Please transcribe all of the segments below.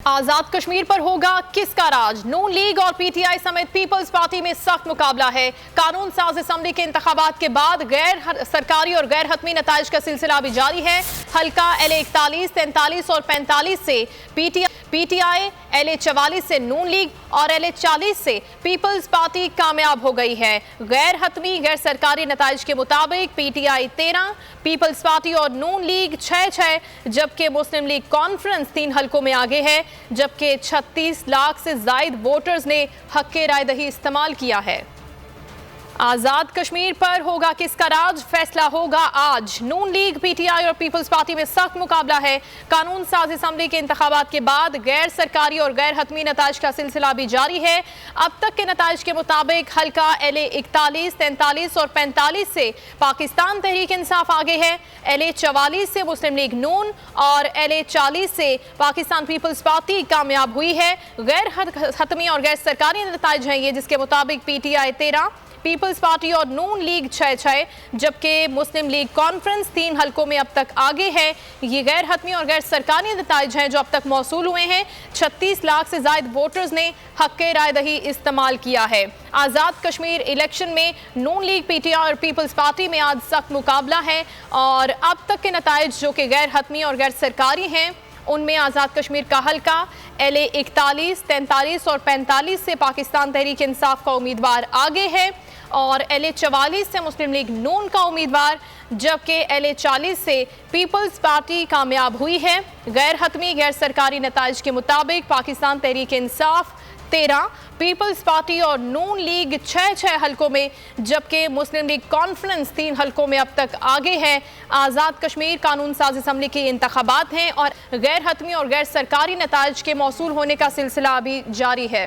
आजाद कश्मीर पर होगा किसका राज? नून लीग और पीटीआई समेत पीपल्स पार्टी में सख्त मुकाबला है। कानून साज असेंबली के इंतखाबात के बाद गैर सरकारी और गैर हतमी नताइज का सिलसिला भी जारी है। हल्का LA 41, 43 और 45 से पीटीआई, LA 44 से नून लीग और LA 40 से पीपल्स पार्टी कामयाब हो गई है। गैर हतमी गैर सरकारी नताइज के मुताबिक पीटीआई 13, पीपल्स पार्टी और नून लीग 6-6, जबकि मुस्लिम लीग कॉन्फ्रेंस 3 हल्कों में आगे है, जबकि 36 लाख से जायद वोटर्स ने हक राय दही इस्तेमाल किया है। आजाद कश्मीर पर होगा किसका राज? फैसला होगा आज। नून लीग, पीटीआई और पीपल्स पार्टी में सख्त मुकाबला है। कानून साज असेंबली के इंतखाबात के बाद गैर सरकारी और गैर हतमी नताइज का सिलसिला भी जारी है। अब तक के नताइज के मुताबिक हल्का LA 41, 43 और 45 से पाकिस्तान तहरीक इंसाफ आगे है। LA 44 से मुस्लिम लीग नून और LA 40 से पाकिस्तान पीपल्स पार्टी कामयाब हुई है। गैर हतमी और गैर सरकारी नताइज हैं ये, जिसके मुताबिक पीटीआई 13, पीपल्स पार्टी और नून लीग 6-6, जबकि मुस्लिम लीग कॉन्फ्रेंस 3 हल्कों में अब तक आगे है। ये गैर हतमी और गैर सरकारी नताइज हैं जो अब तक मौसूल हुए हैं। 36 लाख से जायद वोटर्स ने हक राय दही इस्तेमाल किया है। आज़ाद कश्मीर इलेक्शन में नून लीग, पीटीआई और पीपल्स पार्टी में आज सख्त मुकाबला है और अब तक के नताइज जो कि गैर हतमी और गैर सरकारी हैं उनमें आज़ाद कश्मीर का हल्का LA 41, 43 और 45 से पाकिस्तान तहरीक इंसाफ का उम्मीदवार आगे है और LA 44 से मुस्लिम लीग नून का उम्मीदवार, जबकि LA 40 से पीपल्स पार्टी कामयाब हुई है। गैर हतमी गैर सरकारी नताइज के मुताबिक पाकिस्तान तहरीक इंसाफ 13, पीपल्स पार्टी और नून लीग 6-6 हल्कों में, जबकि मुस्लिम लीग कॉन्फ्रेंस 3 हल्कों में अब तक आगे है। आज़ाद कश्मीर कानून साज असेंबली के इंतखाबात हैं और गैर हतमी और गैर सरकारी नताइज के मौसूल होने का सिलसिला अभी जारी है।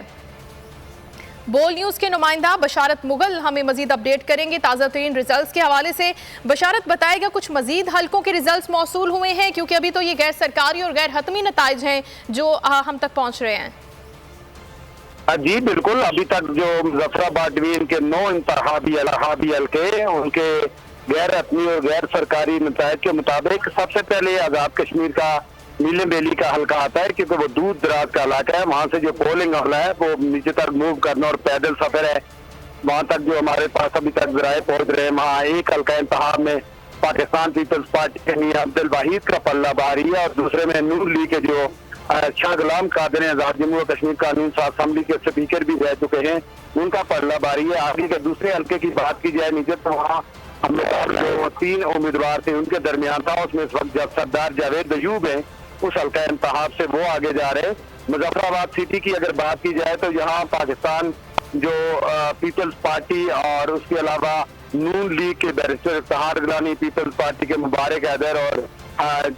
बोल न्यूज़ के नुमाइंदा बशारत मुगल हमें मजीद अपडेट करेंगे ताज़ा तरीन रिजल्ट्स के हवाले से। बशारत, बताएगा कुछ मजीद हल्कों के रिजल्ट्स मौसूल हुए हैं, क्योंकि अभी तो ये गैर सरकारी और गैर हतमी नताइज हैं जो हम तक पहुँच रहे हैं। जी बिल्कुल, अभी तक जो मुजफ्फराबाद डिवीजन के 9 इंतखाबी हल्के उनके गैर हतमी और गैर सरकारी नताइज के मुताबिक सबसे पहले आजाद कश्मीर का नीलम वैली का हल्का आता है, क्योंकि वो दूर दराज का इलाका है। वहां से जो पोलिंग अमला है वो नीचे तक मूव करना और पैदल सफर है। वहां तक जो हमारे पास अभी तक जराए पहुंच रहे हैं, वहाँ एक हल्का इंतखाब में पाकिस्तान पीपल्स पार्टी के मियां अब्दुल वाहिद का पल्ला भारी है और दूसरे में नून लीग के जो शाह गुलाम कादिर आजाद जम्मू और कश्मीर कानून साज असेंबली के स्पीकर भी रह चुके हैं, उनका पल्ला भारी है। आगे के दूसरे हल्के की बात की जाए नीचे, तो वहाँ हमने जो 3 उम्मीदवार थे उनके दरमियान था, उसमें इस वक्त जब सरदार जावेद अयूब है उस हल्का इंतखाब से वो आगे जा रहे हैं। मुजफ्फराबाद सिटी की अगर बात की जाए तो यहाँ पाकिस्तान जो पीपल्स पार्टी और उसके अलावा नून लीग के बैरिस्टर इफ्तिखार गिलानी, पीपल्स पार्टी के मुबारक हैदर और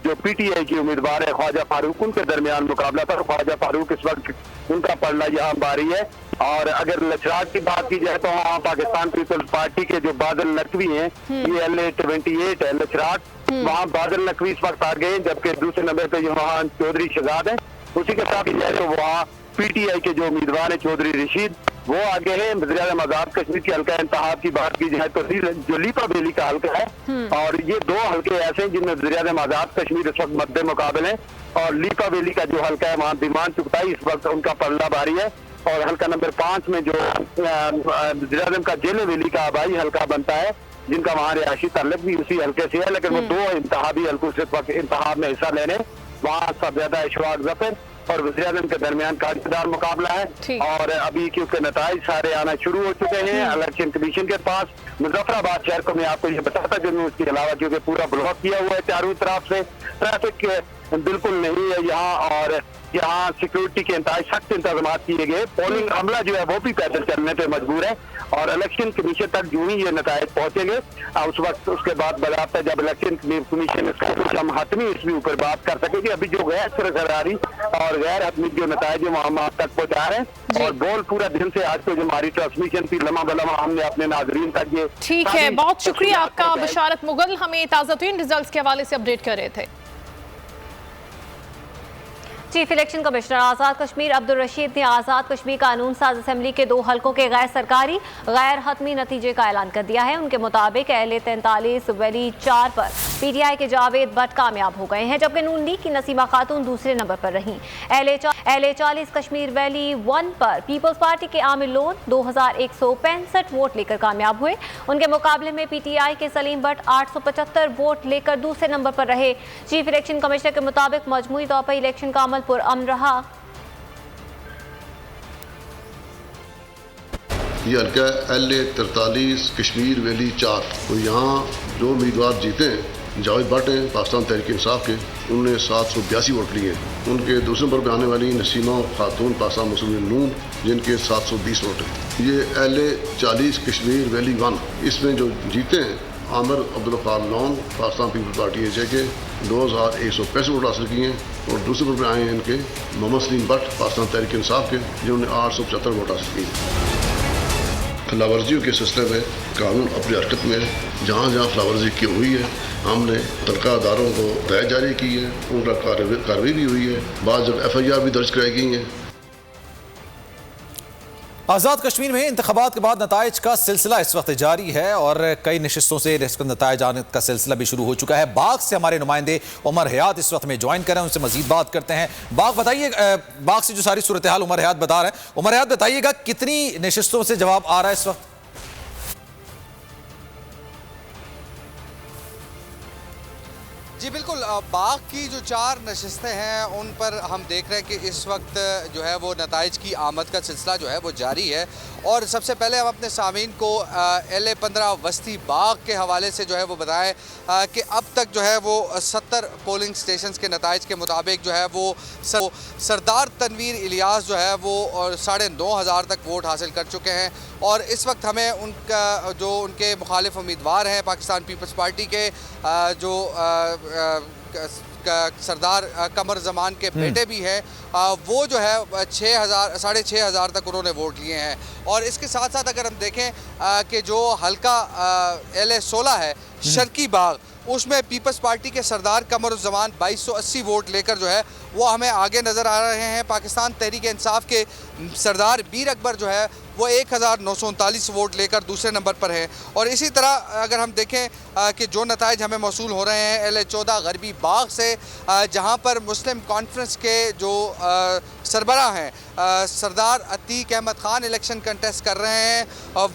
जो पीटीआई की उम्मीदवार है ख्वाजा फारूक, उनके दरमियान मुकाबला था। ख्वाजा फारूक इस वक्त उनका पलड़ा यहाँ भारी है। और अगर लचराट की बात की जाए तो वहाँ पाकिस्तान पीपल्स पार्टी के जो बादल नकवी हैं, ये LA 28 है लचराट, वहाँ बादल नकवी इस वक्त आ गए, जबकि दूसरे नंबर पे वहाँ चौधरी शहजाद है। उसी के साथ ही जाए तो वहाँ पीटीआई के जो उम्मीदवार है चौधरी रशीद वो आगे है। वज़ीर-ए-आज़म आज़ाद कश्मीर के हल्का इंतखाब की बात की जाए तो जो लीपा वैली का हल्का है और ये 2 हल्के ऐसे हैं जिनमें वज़ीर-ए-आज़म आज़ाद कश्मीर इस वक्त मद्दे मुकाबले हैं। और लीपा वैली का जो हल्का है वहाँ दीवान चुगताई इस वक्त उनका पल्ला भारी है। और हल्का नंबर 5 में जो वज़ीर-ए-आज़म का जेल वैली का आबाई हल्का बनता है, जिनका वहाँ रिहायशी ताल्लुक भी उसी हल्के से है, लेकिन वो 2 इंतखाबी हल्कों से इस वक्त इंतखाब में हिस्सा लेने वहाँ सब ज्यादा इशफाक जफर और वज़ीर-ए-आज़म के दरमियान कांटेदार मुकाबला है। और अभी क्योंकि नताइज सारे आना शुरू हो चुके हैं इलेक्शन कमीशन के पास, मुजफ्फराबाद शहर को मैं आपको ये बताता चलूं, उसके अलावा क्योंकि पूरा ब्लॉक किया हुआ है चारों तरफ से, ट्रैफिक बिल्कुल नहीं है यहाँ और यहाँ सिक्योरिटी के सख्त इंतजाम किए गए। पोलिंग अमला जो है वो भी पैदल चलने पे मजबूर है और इलेक्शन कमीशन तक जो ही ये नताइज पहुंचेंगे उस वक्त उसके बाद बजाता जब इलेक्शन कमीशन इसका कुछ हम हतमी इसमें ऊपर बात कर सकेगी। अभी जो गैर सरकारी और गैर हतमी जो नताइज है वहाँ आप तक पहुँचा रहे हैं और बोल पूरा दिन से आज को जो हमारी ट्रांसमिशन थी लम्हा बलमा हमने अपने नाजरीन तक ये। ठीक है, बहुत शुक्रिया आपका बशारत मुगल, हमें ताज़ा तरीन रिजल्ट्स के हवाले से अपडेट कर रहे थे। Chief election commissioner Azad Kashmir Abdul Rashid ने आज़ाद कश्मीर कानून साज असम्बली के 2 हलकों के गैर सरकारी गैर हतमी नतीजे का ऐलान कर दिया है। उनके मुताबिक अहले 43 वैली 4 पर PTI के जावेद भट्ट कामयाब हो गए हैं, जबकि नून लीग की नसीमा खातून दूसरे नंबर पर रहीं। अहले 40 कश्मीर वैली 1 पर पीपल्स पार्टी के आमिर लोन 2165 वोट लेकर कामयाब हुए। उनके मुकाबले में PTI के सलीम भट्ट 875 वोट लेकर दूसरे नंबर पर रहे। चीफ इलेक्शन कमिश्नर के मुताबिक मजमूई तौर पर इलेक्शन का अमल पुरअमन रहा। ये हल्का LA 43 कश्मीर वैली 4। तो यहाँ जो उम्मीदवार जीते हैं जावेद भट्ट हैं पाकिस्तान तहरीक इंसाफ के, उन्होंने 782 वोट लिए। उनके दूसरे नंबर पर आने वाली नसीमा खातून पाकिस्तान मुस्लिम लीग नून, जिनके 720 वोट हैं। ये LA 40 कश्मीर वैली 1, इसमें जो जीते हैं आमिर अब्दुल गफ्फार लोन पाकिस्तान पीपल्स पार्टी AJ के 2165 वोट हासिल किए हैं। और दूसरे नंबर पर आए हैं इनके मोहम्मद सलीम भट्ट पाकिस्तान तहरीक इंसाफ के, जिन्होंने 875 वोट हासिल किए। खिलाफवर्जियों के सिलसिले में कानून अपनी हरकत में है। जहाँ जहाँ खिलाफवर्जी की हुई है हमने तलका अदारों को हदायत जारी की है, उनका कार्रवाई भी हुई है। बाद जब FIR भी दर्ज कराई गई हैं। आज़ाद कश्मीर में इंतखाबात के बाद नताइज का सिलसिला इस वक्त जारी है और कई नशिस्तों से नताइज आने का सिलसिला भी शुरू हो चुका है। बाग से हमारे नुमाइंदे उमर हयात इस वक्त में ज्वाइन कर रहे हैं, उनसे मजीद बात करते हैं। बाग बताइए, बाग से जो सारी सूरत हाल उमर हयात बता रहे हैं, उमर हयात बताइएगा कितनी नशिस्तों से जवाब आ रहा है इस वक्त? जी बिल्कुल, बाग की जो 4 नशिस्तें हैं उन पर हम देख रहे हैं कि इस वक्त जो है वो नताइज की आमद का सिलसिला जो है वो जारी है। और सबसे पहले हम अपने सामीन को LA 15 वस्ती बाग के हवाले से जो है वो बताएं कि अब तक जो है वो 70 पोलिंग स्टेशंस के नताइज के मुताबिक जो है वो सरदार तनवीर इलियास जो है वो 9,500 तक वोट हासिल कर चुके हैं। और इस वक्त हमें उनका जो उनके मुखालिफ उम्मीदवार हैं पाकिस्तान पीपल्स पार्टी के जो सरदार कमर जमान के बेटे भी हैं, वो जो है 6,500 तक उन्होंने वोट लिए हैं। और इसके साथ साथ अगर हम देखें कि जो हल्का LA 16 है शर्की बाग, उसमें पीपल्स पार्टी के सरदार कमर जमान 2280 वोट लेकर जो है वो हमें आगे नज़र आ रहे हैं। पाकिस्तान तहरीक इंसाफ के सरदार बीर अकबर जो है वो 1939 वोट लेकर दूसरे नंबर पर हैं। और इसी तरह अगर हम देखें कि जो नताइज हमें मौसूल हो रहे हैं LA 14 गरबी बाग से, जहां पर मुस्लिम कॉन्फ्रेंस के जो सरबराह हैं सरदार अतीक अहमद ख़ान इलेक्शन कंटेस्ट कर रहे हैं,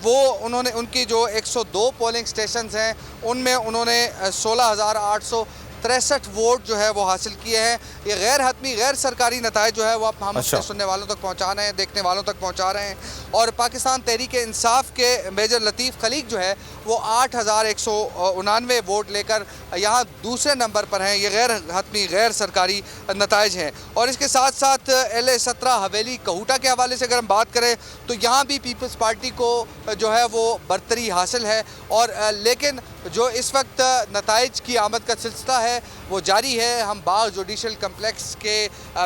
वो उन्होंने उनकी जो 102 पोलिंग स्टेशंस हैं उनमें उन्होंने 16,863 वोट जो है वो हासिल किए हैं। ये गैर हतमी गैर सरकारी नताइज जो है वो अब हम अपने सुनने वालों तक पहुंचा रहे हैं, देखने वालों तक पहुंचा रहे हैं। और पाकिस्तान तहरीक इंसाफ के मेजर लतीफ़ खलीक जो है वो 8,199 वोट लेकर यहाँ दूसरे नंबर पर हैं। ये गैर हतमी गैर सरकारी नताइज हैं। और इसके साथ साथ LA 17 हवेली कहूटा के हवाले से अगर हम बात करें तो यहाँ भी पीपल्स पार्टी को जो है वो बरतरी हासिल है। और लेकिन जो इस वक्त नताइज की आमद का सिलसिला है वो जारी है। हम बाग जुडिशल कम्प्लेक्स के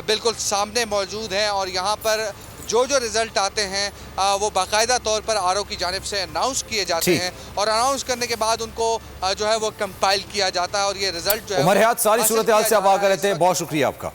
बिल्कुल सामने मौजूद हैं और यहाँ पर जो रिज़ल्ट आते हैं वो बाकायदा तौर पर RO की जानिब से अनाउंस किए जाते हैं और अनाउंस करने के बाद उनको जो है वो कंपाइल किया जाता है और ये रिज़ल्ट जो है उमर हयात सारी सूरत हाल से आप आगे रहते हैं, बहुत शुक्रिया आपका।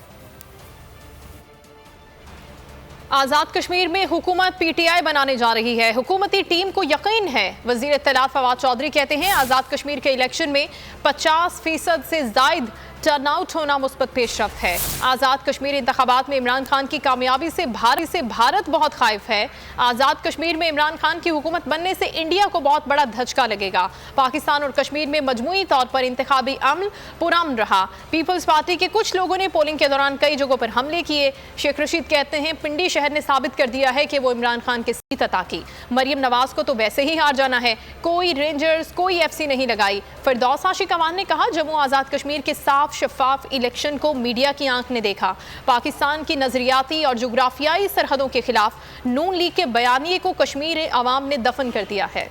आज़ाद कश्मीर में हुकूमत PTI बनाने जा रही है, हुकूमती टीम को यकीन है। वज़ीर इत्तलात फवाद चौधरी कहते हैं आज़ाद कश्मीर के इलेक्शन में 50% से ज़ायद टर्नआउट होना मुस्बत पेशरफ्त है। आज़ाद कश्मीर इंतखाबात में इमरान खान की कामयाबी से भारत बहुत खाइफ है। आज़ाद कश्मीर में इमरान खान की हुकूमत बनने से इंडिया को बहुत बड़ा धचका लगेगा। पाकिस्तान और कश्मीर में मजमूई तौर पर इंतखाबी अमल पुरअमन रहा। पीपल्स पार्टी के कुछ लोगों ने पोलिंग के दौरान कई जगहों पर हमले किए। शेख रशीद कहते हैं पिंडी शहर ने साबित कर दिया है कि वो इमरान खान के सीट अता की। मरियम नवाज को तो वैसे ही हार जाना है, कोई रेंजर्स कोई FC नहीं लगाई। फिरदौस हाशी कमान ने कहा जम्मू आज़ाद कश्मीर के साफ शफाफ इलेक्शन को मीडिया की आंख ने देखा। पाकिस्तान की नजरियाती और जुग्राफियाई सरहदों के खिलाफ नून लीग के बयानिए को कश्मीर अवाम ने दफन कर दिया है।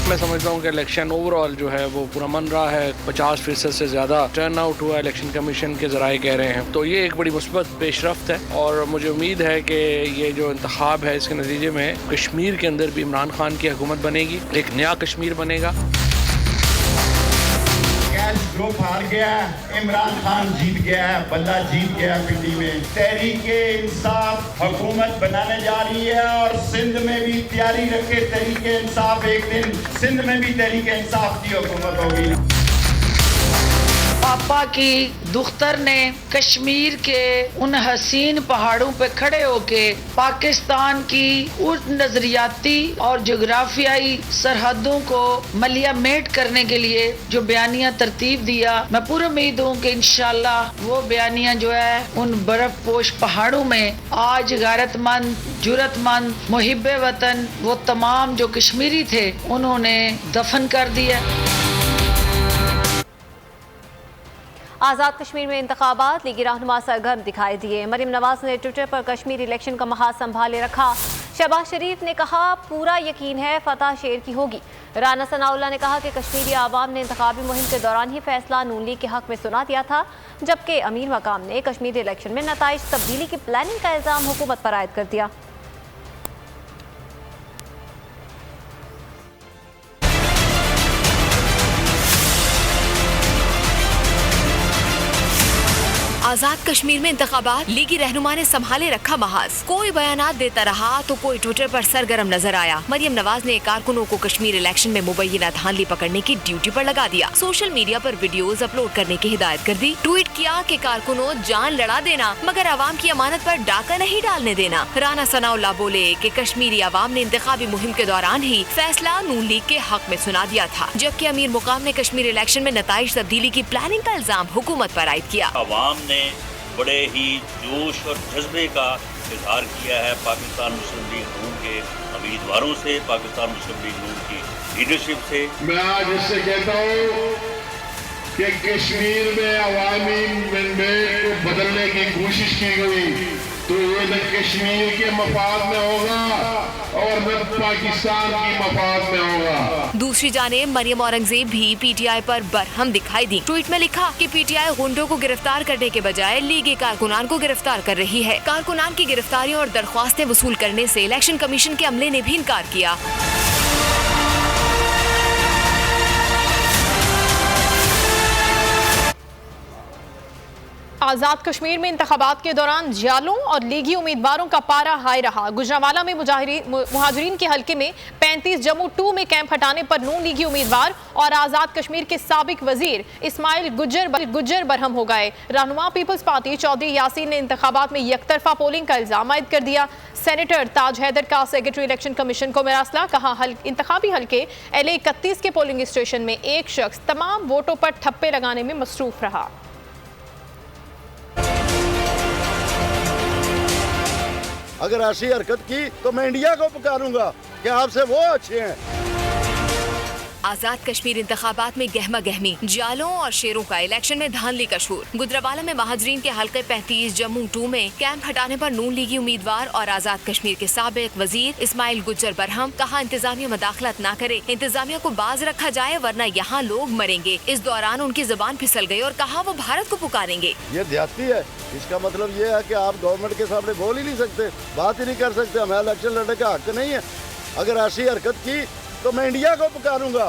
मैं समझता हूँ कि इलेक्शन ओवरऑल जो है वो पुरअमन रहा है। 50% से ज़्यादा टर्न आउट हुआ, इलेक्शन कमीशन के ज़राए कह रहे हैं, तो ये एक बड़ी मुस्बत पेशरफ्त है। और मुझे उम्मीद है कि ये जो इंतखाब है इसके नतीजे में कश्मीर के अंदर भी इमरान खान की हुकूमत बनेगी, एक नया कश्मीर बनेगा। ग्रुप हार गया, इमरान खान जीत गया, बल्ला जीत गया पिंडी में। तहरीके इंसाफ हुकूमत बनाने जा रही है और सिंध में भी तैयारी रखे तहरीके इंसाफ, एक दिन सिंध में भी तहरीके इंसाफ की हुकूमत होगी। पापा की दुख्तर ने कश्मीर के उन हसीन पहाड़ों पे खड़े होके पाकिस्तान की उस नजरियाती और जोग्राफियाई सरहदों को मलियामेट करने के लिए जो बयानिया तरतीब दिया, मैं पूरी उम्मीद हूँ कि इंशाल्लाह वो बयानिया जो है उन बर्फ पोश पहाड़ों में आज गैरतमंद, जुर्रतमंद, मुहिब्बे वतन वो तमाम जो कश्मीरी थे उन्होंने दफन कर दिया। आज़ाद कश्मीर में इंतखाबात, लीगी रहनुमा सरगर्म दिखाई दिए। मरीम नवाज ने ट्विटर पर कश्मीर इलेक्शन का महाज संभाले रखा। शहबाज शरीफ ने कहा पूरा यकीन है फतह शेर की होगी। राना सनाउल्लाह ने कहा कि कश्मीरी आवाम ने इंतखाबी मुहिम के दौरान ही फैसला नून लीग के हक में सुना दिया था, जबकि अमीर मकाम ने कश्मीरी इलेक्शन में नताइज तब्दीली की प्लानिंग का इल्ज़ाम हुकूमत पर आयद कर दिया। आजाद कश्मीर में इंतखाबात, लीगी रहनुमा ने संभाले रखा महाज। कोई बयानात देता रहा तो कोई ट्विटर पर सरगर्म नजर आया। मरियम नवाज ने कारकुनों को कश्मीर इलेक्शन में मुबैना धांधली पकड़ने की ड्यूटी पर लगा दिया। सोशल मीडिया पर वीडियोस अपलोड करने की हिदायत कर दी। ट्वीट किया कि कारकुनों जान लड़ा देना मगर आवाम की अमानत पर डाका नहीं डालने देना। राना सनाउल्लाह बोले कि कश्मीरी आवाम ने इंतखाबी मुहिम के दौरान ही फैसला नून लीग के हक में सुना दिया था, जबकि अमीर मुकाम ने कश्मीर इलेक्शन में नताइज तब्दीली की प्लानिंग का इल्जाम हुकूमत पर आयद किया। आवाम ने बड़े ही जोश और जज्बे का इजहार किया है पाकिस्तान मुस्लिम लीग नून के उम्मीदवारों से, पाकिस्तान मुस्लिम लीग नून की लीडरशिप से। मैं आज इससे कहता हूँ कि कश्मीर में अवामी मैंडेट को बदलने की कोशिश की गई तो ये न कश्मीर के मफाद में होगा और न पाकिस्तान की मफाद में होगा। दूसरी जानिब मरियम औरंगजेब भी पीटीआई पर बरहम दिखाई दी। ट्वीट में लिखा कि पीटीआई गुंडों को गिरफ्तार करने के बजाय लीगी कारकुनान को गिरफ्तार कर रही है। कारकुनान की गिरफ्तारियों और दरख्वास्तें वसूल करने से इलेक्शन कमीशन के अमले ने भी इनकार किया। आज़ाद कश्मीर में इंतखाबात के दौरान जालों और लीगी उम्मीदवारों का पारा हाई रहा। गुजरांवाला में मुहाजिरीन के हल्के में 35 जम्मू 2 में कैंप हटाने पर नून लीगी उम्मीदवार और आज़ाद कश्मीर के साबिक वजीर इस्माइल गुज्जर बरहम हो गए। रहनुमा पीपल्स पार्टी चौधरी यासीन ने इंतखाबात में यकतरफा पोलिंग का इल्जाम आयद कर दिया। सेनेटर ताज हैदर का सेक्रेटरी इलेक्शन कमीशन को मरासला, कहा इंतखाबी हल्के LA 31 के पोलिंग स्टेशन में एक शख्स तमाम वोटों पर ठप्पे लगाने में मसरूफ रहा। अगर ऐसी हरकत की तो मैं इंडिया को पुकारूंगा कि आपसे वो अच्छे हैं। आजाद कश्मीर इंतखाबात में गहमा गहमी, जालों और शेरों का, इलेक्शन में धांधली का शोर। गुजरांवाला में महाजरीन के हल्के 35 जम्मू 2 में कैंप हटाने पर नून लीगी उम्मीदवार और आजाद कश्मीर के साबिक वजीर इस्माइल गुज्जर बरहम, कहा इंतजामिया मदाखलत न करे, इंतजामिया को बाज रखा जाए वरना यहाँ लोग मरेंगे। इस दौरान उनकी जुबान फिसल गई और कहा वो भारत को पुकारेंगे। ये ज्यादती है, इसका मतलब ये है कि आप गवर्नमेंट के सामने बोल ही नहीं सकते, बात ही नहीं कर सकते, हमें इलेक्शन लड़ने का हक नहीं है। अगर ऐसी हरकत की तो मैं इंडिया को पुकारूंगा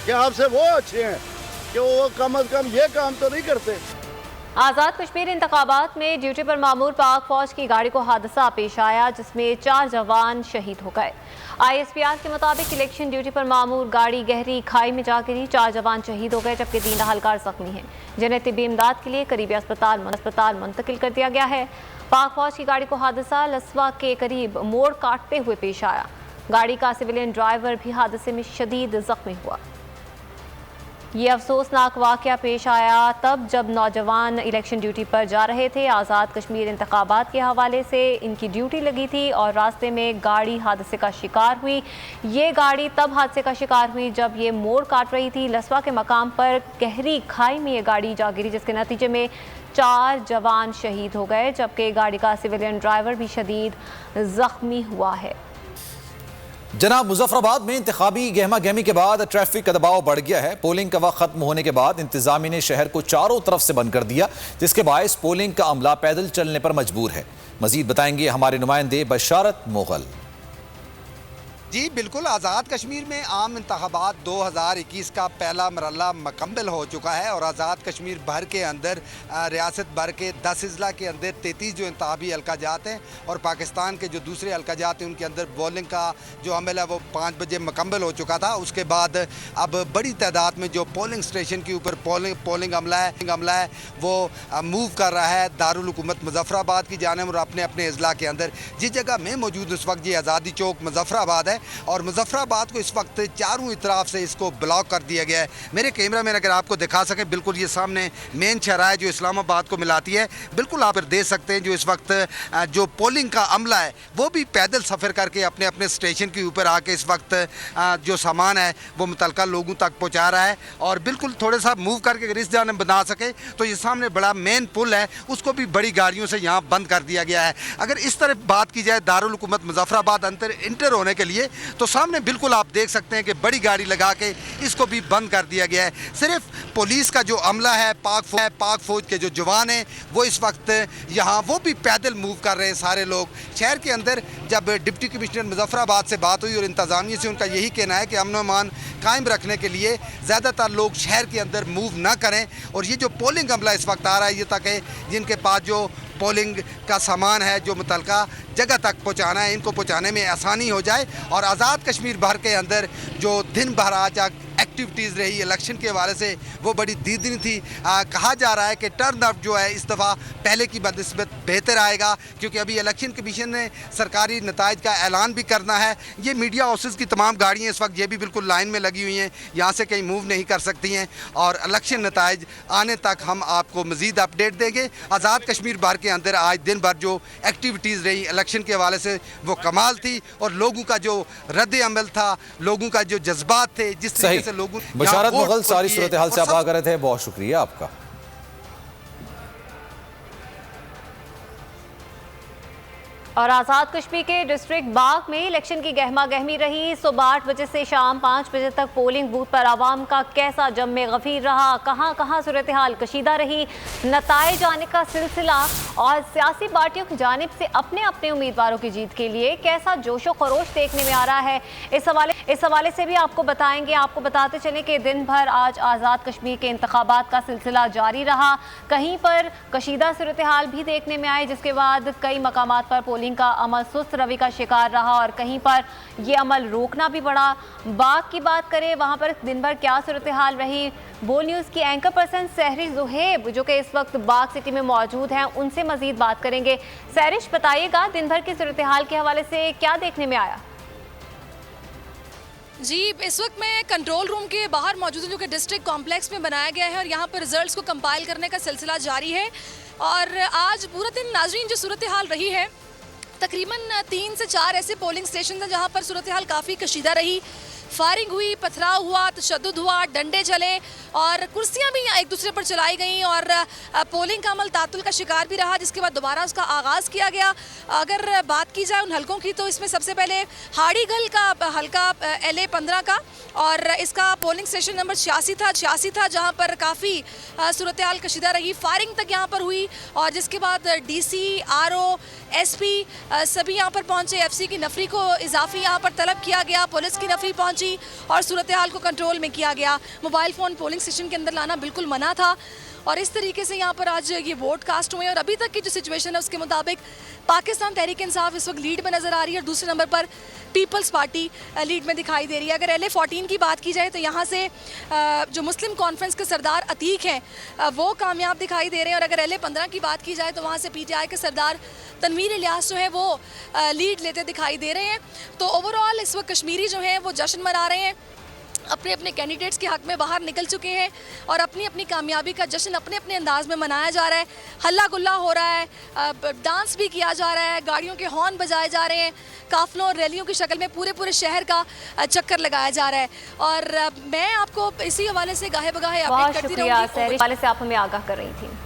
कि आपसे वो अच्छे हैं कि वो कम अज कम ये काम तो नहीं करते। आज़ाद कश्मीर इंतखाबात में ड्यूटी पर मामूर पाक फौज की गाड़ी को हादसा पेश आया जिसमें 4 जवान शहीद हो गए। ISPR के मुताबिक इलेक्शन ड्यूटी पर मामूर गाड़ी गहरी खाई में जा गिरी, 4 जवान शहीद हो गए जबकि 3 हल्कार जख्मी हैं, जिन्हें तिब्बी इमदाद के लिए करीबी अस्पताल मुंतकिल कर दिया गया है। पाक फौज की गाड़ी को हादसा लसवा के करीब मोड़ काटते हुए पेश आया। गाड़ी का सिविलियन ड्राइवर भी हादसे में शदीद जख्मी हुआ। ये अफसोसनाक वाक़या पेश आया तब जब नौजवान इलेक्शन ड्यूटी पर जा रहे थे। आज़ाद कश्मीर इंतखाबात के हवाले से इनकी ड्यूटी लगी थी और रास्ते में गाड़ी हादसे का शिकार हुई। ये गाड़ी तब हादसे का शिकार हुई जब ये मोड़ काट रही थी। लसवा के मकाम पर गहरी खाई में ये गाड़ी जा गिरी जिसके नतीजे में 4 जवान शहीद हो गए जबकि गाड़ी का सिविलियन ड्राइवर भी शदीद ज़ख्मी हुआ है। जनाब, मुजफ्फराबाद में इंतखाबी गहमा गहमी के बाद ट्रैफिक का दबाव बढ़ गया है। पोलिंग का वक्त खत्म होने के बाद इंतजामिया ने शहर को चारों तरफ से बंद कर दिया जिसके बायस पोलिंग का अमला पैदल चलने पर मजबूर है। मजीद बताएंगे हमारे नुमाइंदे बशारत मोगल। जी बिल्कुल, आज़ाद कश्मीर में आम इंतखाबात 2021 का पहला मरहला मुकम्मल हो चुका है और आज़ाद कश्मीर भर के अंदर रियासत भर के 10 अजला के अंदर 33 जो इंतखाबी हल्काजात हैं और पाकिस्तान के जो दूसरे हल्काजात हैं उनके अंदर पोलिंग का जो अमल है वो 5 बजे मुकम्मल हो चुका था। उसके बाद अब बड़ी तादाद में जो पोलिंग स्टेशन के ऊपर पोलिंग अमला है वो मूव कर रहा है दारुल हुकूमत मुजफ्फराबाद की जानिब और अपने अपने अजला के अंदर। जिस जगह मैं मौजूद उस वक्त ये आज़ादी चौक मुजफ्फराबाद है और मुजफ्फराबाद को इस वक्त चारों तरफ से इसको ब्लॉक कर दिया गया है। मेरे कैमरा मैन अगर आपको दिखा सके, बिल्कुल ये सामने मेन शहरा है जो इस्लामाबाद को मिलाती है, बिल्कुल आप देख सकते हैं जो इस वक्त जो पोलिंग का अमला है वो भी पैदल सफ़र करके अपने अपने स्टेशन के ऊपर आके इस वक्त जो सामान है वो मुतलका लोगों तक पहुँचा रहा है। और बिल्कुल थोड़े सा मूव करके अगर इस जाने बना सके तो ये सामने बड़ा मेन पुल है उसको भी बड़ी गाड़ियों से यहाँ बंद कर दिया गया है। अगर इस तरफ बात की जाए दारुल हुकूमत मुजफ्फराबाद इंटर होने के लिए तो सामने बिल्कुल आप देख सकते हैं कि बड़ी गाड़ी लगा के इसको भी बंद कर दिया गया है। सिर्फ पुलिस का जो अमला है, पाक फौज के जो जवान हैं वो इस वक्त यहाँ वो भी पैदल मूव कर रहे हैं सारे लोग शहर के अंदर। जब डिप्टी कमिश्नर मुजफ्फराबाद से बात हुई और इंतज़ामिया से उनका यही कहना है कि अमन व अमान कायम रखने के लिए ज़्यादातर लोग शहर के अंदर मूव ना करें और ये जो पोलिंग अमला इस वक्त आ रहा है ये ताकि जिनके पास जो पोलिंग का सामान है जो मुतलका जगह तक पहुंचाना है इनको पहुंचाने में आसानी हो जाए। और आज़ाद कश्मीर भर के अंदर जो दिन भर आज एक्टिविटीज़ रही इलेक्शन के हवाले से वो बड़ी दीदी थी। कहा जा रहा है कि टर्न आउट जो है इस दफ़ा पहले की बनिस्बत बेहतर आएगा क्योंकि अभी इलेक्शन कमीशन ने सरकारी नताइज का ऐलान भी करना है। ये मीडिया हाउसेस की तमाम गाड़ियाँ इस वक्त ये भी बिल्कुल लाइन में लगी हुई हैं, यहाँ से कहीं मूव नहीं कर सकती हैं और इलेक्शन नताइज आने तक हम आपको मज़ीद अपडेट देंगे। आज़ाद कश्मीर भर के अंदर आज दिन भर जो एक्टिविटीज़ रही इलेक्शन के हवाले से वो कमाल थी और लोगों का जो रद्द अमल था, लोगों का जो जज्बात थे, जिस तरीके से लोगों बशारत मुगल सारी सूरत हाल से आप आगाह रहे थे, बहुत शुक्रिया आपका। और आज़ाद कश्मीर के डिस्ट्रिक्ट बाग में इलेक्शन की गहमा गहमी रही। सुबह 8 बजे से शाम 5 बजे तक पोलिंग बूथ पर आवाम का कैसा जम गफीर रहा, कहां कहां सूरत हाल कशीदा रही, नताइज आने का सिलसिला और सियासी पार्टियों की जानिब से अपने अपने उम्मीदवारों की जीत के लिए कैसा जोशो खरोश देखने में आ रहा है, इस हवाले से भी आपको बताएंगे। आपको बताते चलें कि दिन भर आज आज़ाद कश्मीर के इंतखाबात का सिलसिला जारी रहा। कहीं पर कशीदा सूरत हाल भी देखने में आए जिसके बाद कई मकामात पर पोलिंग का अमल सुस्त रवि का शिकार रहा और कहीं पर यह अमल रोकना भी पड़ा। बाग की बात करें, वहां पर दिन भर क्या सूरत हाल रही, बोल न्यूज़ की एंकर पर्सन सहरिश जुहेब जो कि इस वक्त बाग सिटी में मौजूद हैं उनसे मजीद बात करेंगे। सहरिश, बताइएगा दिन भर की सूरत हाल के हवाले से क्या देखने में आया? जी, इस वक्त मैं कंट्रोल रूम के बाहर मौजूद हूँ जो कि डिस्ट्रिक्ट कॉम्प्लेक्स में बनाया गया है और यहाँ पर रिजल्ट्स को कंपाइल करने का सिलसिला जारी है। और आज पूरा दिन नाजरीन जो सूरत हाल रही है, तकरीबन 3 से 4 ऐसे पोलिंग स्टेशन हैं जहाँ पर सूरत हाल काफ़ी कशीदा रही। फायरिंग हुई, पथराव हुआ, तशद्दुद हुआ, डंडे चले और कुर्सियां भी एक दूसरे पर चलाई गईं और पोलिंग का अमल तातुल का शिकार भी रहा जिसके बाद दोबारा उसका आगाज़ किया गया। अगर बात की जाए उन हलकों की तो इसमें सबसे पहले हाड़ीगल का हल्का LA 15 का और इसका पोलिंग स्टेशन नंबर 86 था जहाँ पर काफ़ी सूरत हाल कशीदा रही। फायरिंग तक यहाँ पर हुई और जिसके बाद DC, RO, SP सभी यहाँ पर पहुँचे। FC की नफरी को इजाफी यहाँ पर तलब किया गया, पुलिस की नफरी पहुँची और सूरत हाल को कंट्रोल में किया गया। मोबाइल फ़ोन पोलिंग स्टेशन के अंदर लाना बिल्कुल मना था और इस तरीके से यहाँ पर आज ये वोट कास्ट हुए और अभी तक की जो सिचुएशन है उसके मुताबिक पाकिस्तान तहरीक इंसाफ इस वक्त लीड में नज़र आ रही है और दूसरे नंबर पर पीपल्स पार्टी लीड में दिखाई दे रही है। अगर LA 14 की बात की जाए तो यहाँ से जो मुस्लिम कॉन्फ्रेंस के सरदार अतीक हैं वो कामयाब दिखाई दे रहे हैं और अगर LA 15 की बात की जाए तो वहाँ से PTI के सरदार तनवीर इलियास जो है वो लीड लेते दिखाई दे रहे हैं। तो ओवरऑल इस वक्त कश्मीरी जो हैं वो जश्न मना रहे हैं, अपने अपने कैंडिडेट्स के हक में बाहर निकल चुके हैं और अपनी अपनी कामयाबी का जश्न अपने अपने अंदाज में मनाया जा रहा है। हल्ला गुल्ला हो रहा है, डांस भी किया जा रहा है, गाड़ियों के हॉर्न बजाए जा रहे हैं, काफिलों और रैलियों की शक्ल में पूरे शहर का चक्कर लगाया जा रहा है। और मैं आपको इसी हवाले से गाहे बगाहे अपडेट करती रहूंगी। बहुत शुक्रिया, आप हमें आगाह कर रही थी।